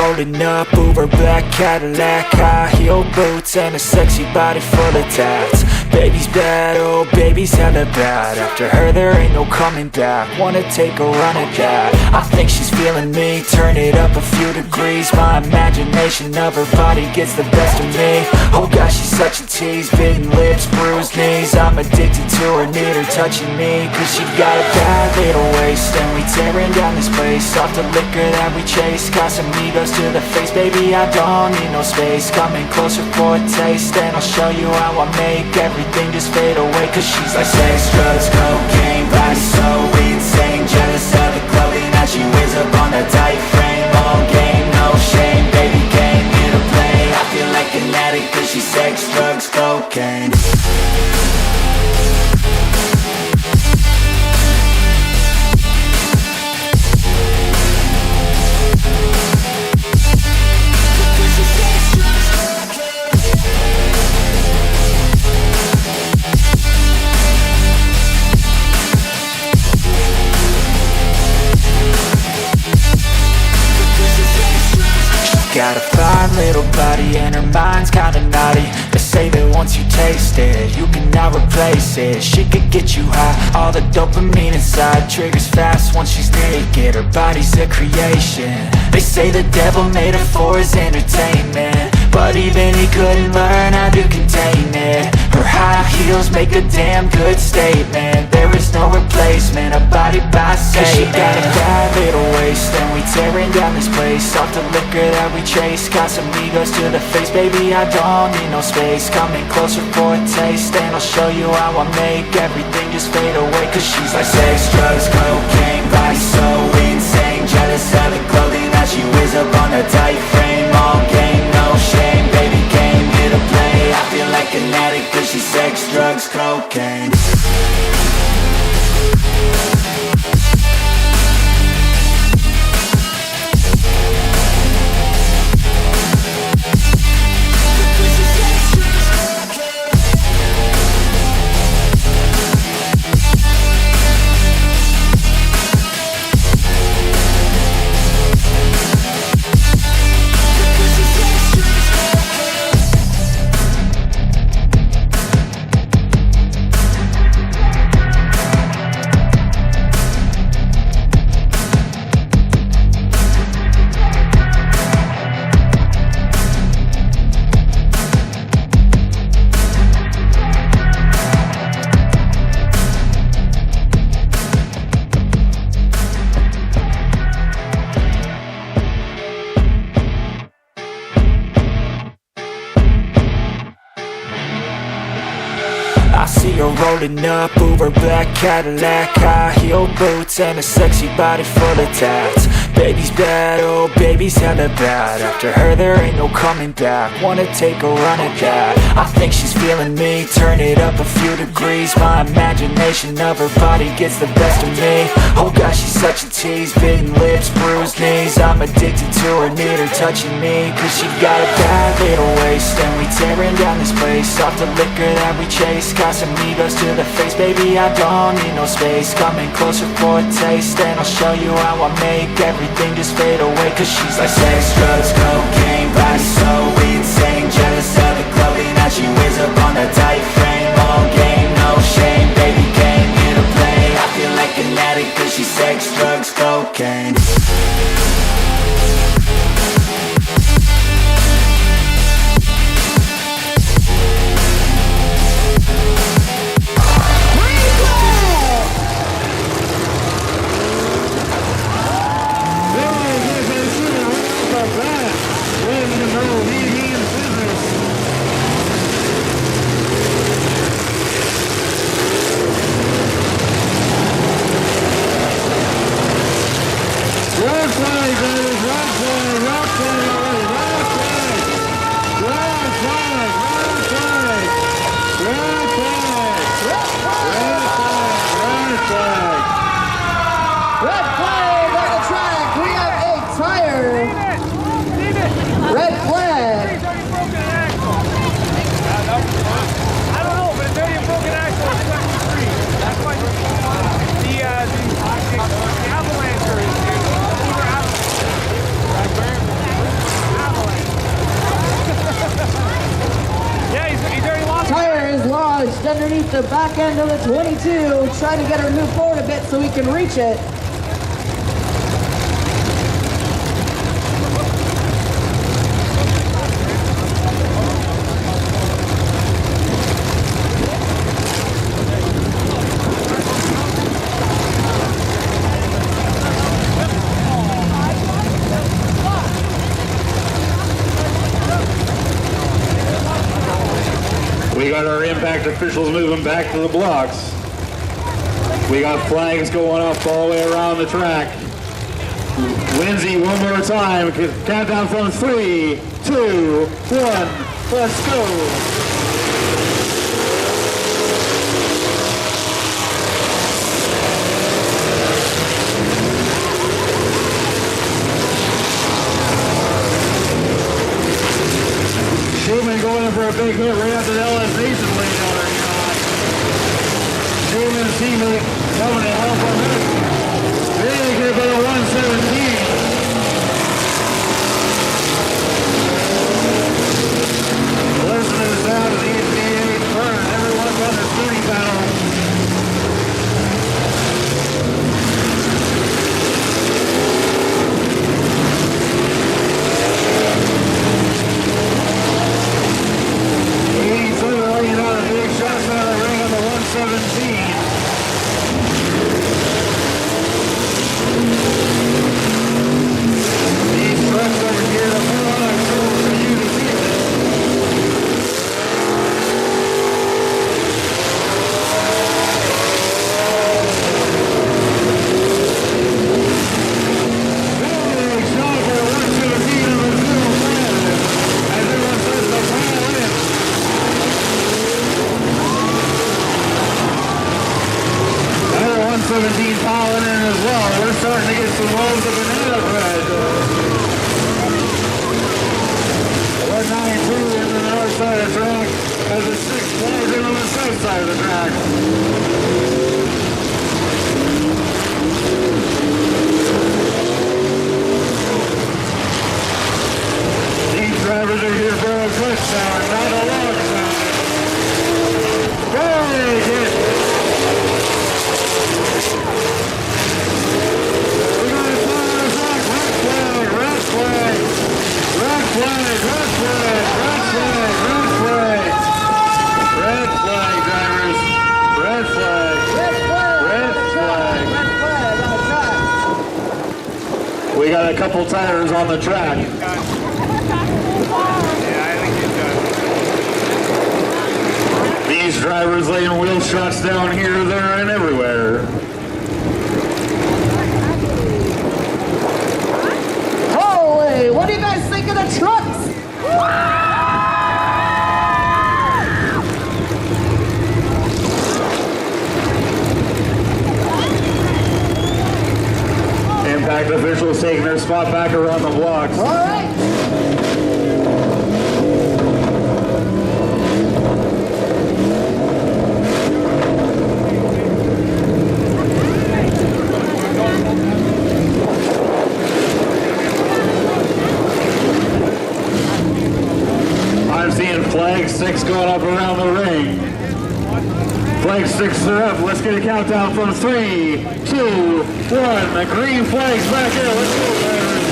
rolling up, Uber black Cadillac, high heel boots and a sexy body full of tats. Baby's bad, oh baby's hella bad. After her there ain't no coming back. Wanna take a run at that. I think she's feeling me, turn it up a few degrees. My imagination of her body gets the best of me. Oh gosh, she's such a tease, bitten lips, bruised knees. I'm addicted to her, need her touching me, cause she got a bad little waist. And we tearing down this place, off the liquor that we chase. Got some egos to the face, baby I don't need no space. Coming closer for a taste, and I'll show you how I make everything just fade away. Cause she's like sex, drugs, cocaine, body so insane. Jealous of the clothing that she wears up on that tight frame. All game, no shame, baby came here to play. I feel like an addict cause she's sex, drugs, cocaine. Got a fine little body and her mind's kinda naughty. They say that once you taste it, you cannot replace it. She could get you high, all the dopamine inside triggers fast once she's naked. Her body's a creation. They say the devil made her for his entertainment, but even he couldn't learn how to contain it. Her high heels make a damn good statement. There is no replacement, a body by Satan. She got a bad little waist, and we tearing down this place. Off the liquor that we chase, got some egos to the face. Baby, I don't need no space. Coming closer for a taste, and I'll show you how I make everything just fade away. Cause she's like sex, drugs, cocaine, body so insane. Jealous of the clothing that she wears up on her tight frame. All game, no shame, baby came here to play. I feel like an addict cause she's sex, drugs, cocaine. I see her rolling up, Uber black Cadillac, high heel boots and a sexy body full of tats. Baby's bad, oh baby's hella bad. After her there ain't no coming back. Wanna take a run at that. I think she's feeling me, turn it up a few degrees. My imagination of her body gets the best of me. Oh gosh, she's such a tease, bitten lips, bruised knees. I'm addicted to her, need her touching me, cause she got a bad little waist. And we tearing down this place, off the liquor that we chase. Got some egos to the face, baby I don't need no space. Coming closer for a taste, and I'll show you how I make everything just fade away. Cause she's like sex, drugs, cocaine, body so insane. Jealous of the clothing that she wears up on her tight frame. All game, no shame, baby came here to play. I feel like an addict cause she's sex, drugs, cocaine. the back end of the 22, trying to get her to move forward a bit so we can reach it. We got our impact officials moving back to the blocks. We got flags going up all the way around the track. Lindsay, one more time. Countdown from 3, 2, 1. Let's go. Schumann going in for a big hit right after the LS Nation lane down there. Schumann's teammate coming to help on this. Really get about a 117. Listen to the sound of the EPA burn. Everyone's on the 30 panel. Shots out of the ring on the 117. These trucks over here to put on a show for you to see this. Big shot for the 117 of the 05. As everyone says, the final in. 117 piling in as well. We're starting to get some loads of banana bread. 192 in the north side of the track as the 6 flies in on the south side of the track. These drivers are here for a touchdown, not a long time. Very good. We got a couple tires on the track. These drivers laying wheel shots down here, there, and everywhere. Holy, what do you guys think of the trucks? Impact officials taking their spot back around the blocks. All right. I'm seeing flag 6 going up around the ring. Flag 6 are up. Let's get a countdown from 3, 2, 1. The green flag's back here. Let's go, drivers.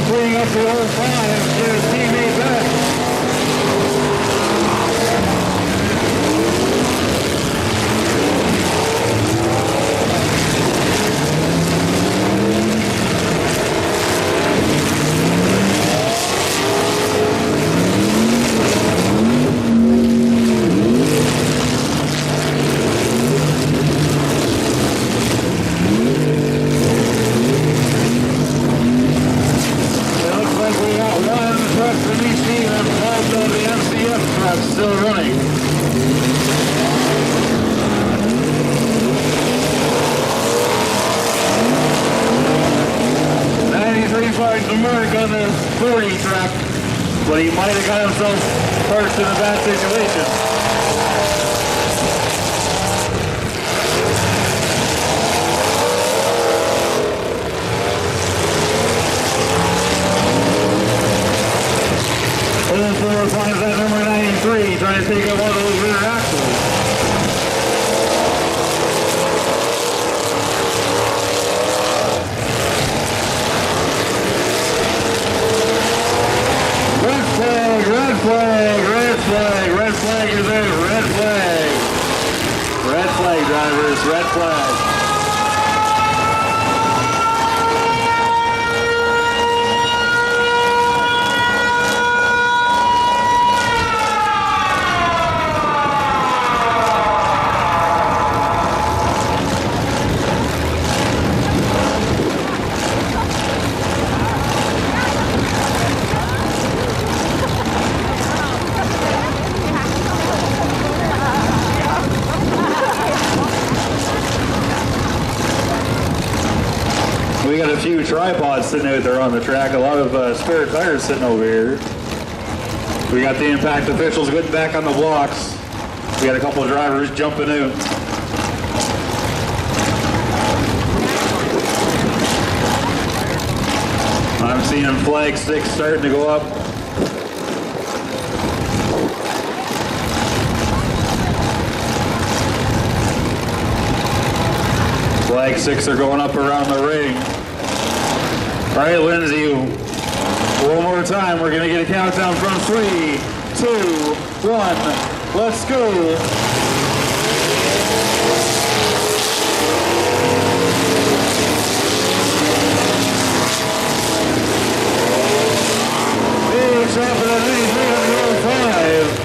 Bring up the old 5, get his teammate back. It looks like we got one truck to meet quite the mark on the 40 track, but he might have got himself perched in a bad situation. Over 4 finds that number 93, trying to take up one of those rear axles. Red flag, red flag, red flag, red flag is in, red flag. Red flag, drivers, red flag. We got a few tripods sitting out there on the track, a lot of spare tires sitting over here. We got the impact officials getting back on the blocks. We got a couple of drivers jumping out. I'm seeing flag sticks starting to go up. Flag sticks are going up around the ring. All right, Lindsay, one more time. We're going to get a countdown from 3, 2, 1. Let's go. Big shot for that 93 on the 05.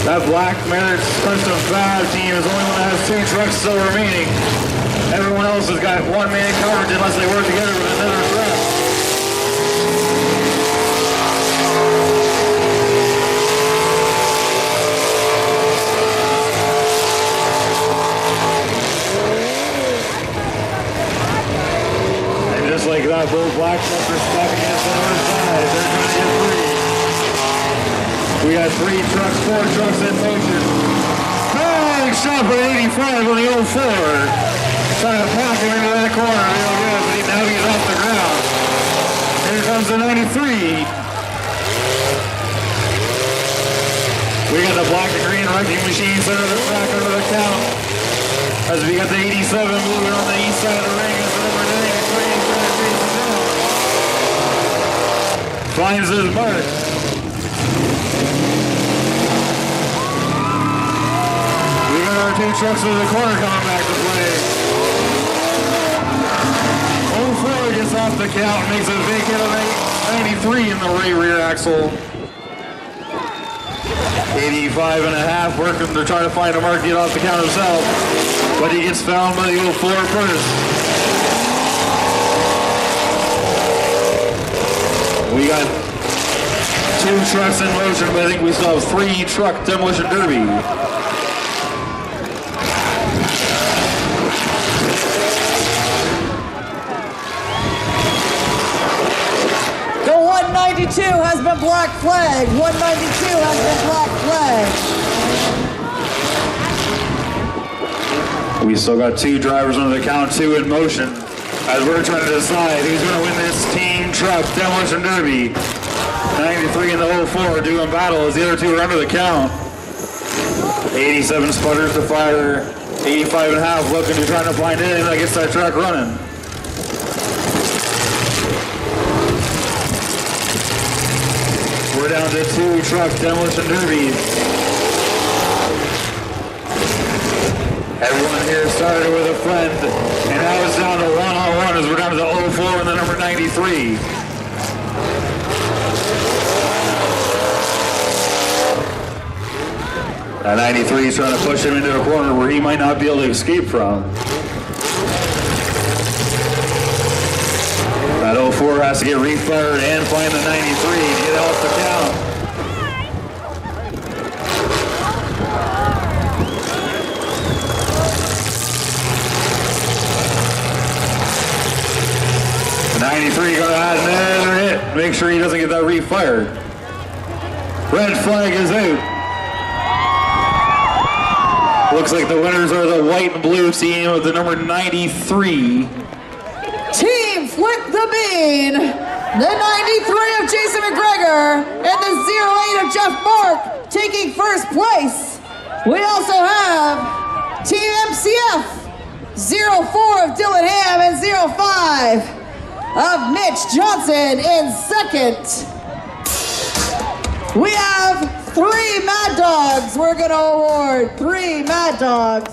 That Black Merritt's Custom 5 team is the only one that has 2 trucks still remaining. Everyone else has got one-man coverage unless they work together with another truck. And just like that, both black trucks are stuck against the other side. They're trying to get free. We got 3 trucks, 4 trucks in motion. Big shot for 85 on the 04. Trying to pack him into that corner real good, but now he's off the ground. Here comes the 93. We got the black and green wrecking machine center of the track under the count. As we got the 87 moving on the east side of the ring as the number 93 is trying to chase him down. Finds his mark. We got our 2 trucks in the corner coming back to play. 04 gets off the count, makes a big hit of 93 in the rear axle. 85 and a half, working to try to find a mark, get off the count himself. But he gets found by the 04 first. We got 2 trucks in motion, but I think we still have 3 truck demolition derby. The 192 has been black flagged. 192 has been black flagged. We still got 2 drivers under the count, 2 in motion. As we're trying to decide who's going to win this team truck demolition derby. 93 and the 04 doing battle as the other 2 are under the count. 87 sputters to fire. 85 and a half looking to trying to find anything that gets that truck running. We're down to 2 truck demolition derbies. Everyone here started with a friend, and now it's down to 1-on-1 as we're down to the 04 and the number 93. That 93 is trying to push him into a corner where he might not be able to escape from. That 04 has to get refired and find the 93 to get off the count. 93 got another hit. Make sure he doesn't get that refired. Red flag is out. Looks like the winners are the white and blue team with the number 93. Team Flip the Bean, the 93 of Jason McGregor, and the 08 of Jeff Mark taking first place. We also have Team MCF, 04 of Dylan Ham and 05 of Mitch Johnson in second. We have 3 Mad Dogs. We're gonna award 3 Mad Dogs.